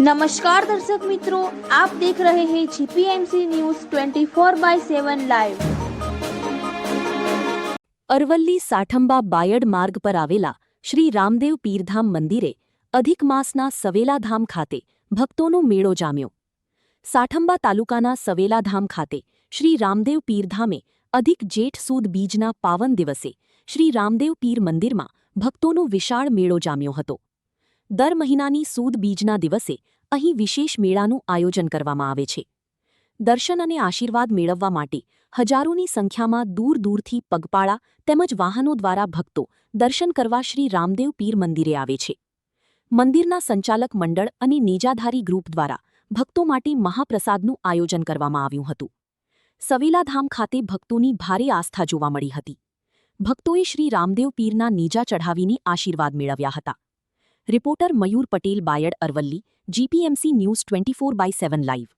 नमस्कार दर्शक मित्रों, आप देख रहे हैं जीपीएमसी न्यूज 24/7 લાઈવ। અરવલ્લી સાઠંબા બાયડ માર્ગ પર આવેલા શ્રી રામદેવ પીરધામ મંદિરે અધિક માસના સવેલાધામ ખાતે ભક્તોનો મેળો જામ્યો। સાઠંબા તાલુકાના સવેલાધામ ખાતે શ્રી રામદેવ પીરધામે અધિક જેઠ સુદ બીજના પાવન દિવસે શ્રી રામદેવ પીર મંદિરમાં ભક્તોનો વિશાળ મેળો જામ્યો હતો। દર મહિનાની સુદ બીજના દિવસે અહીં વિશેષ મેળાનું આયોજન કરવામાં આવે છે। દર્શન અને આશીર્વાદ મેળવવા માટે હજારોની સંખ્યામાં દૂર દૂરથી પગપાળા તેમજ વાહનો દ્વારા ભક્તો દર્શન કરવા શ્રી રામદેવ પીર મંદિરે આવે છે। મંદિરના સંચાલક મંડળ અને નેજાધારી ગ્રુપ દ્વારા ભક્તો માટે મહાપ્રસાદનું આયોજન કરવામાં આવ્યું હતું। સવેલાધામ ખાતે ભક્તોની ભારે આસ્થા જોવા મળી હતી। ભક્તોએ શ્રી રામદેવ પીરના નેજા ચઢાવીને આશીર્વાદ મેળવ્યા હતા। Reporter Mayur Patel, Bayad, Aravalli, GPMC news 24/7 live.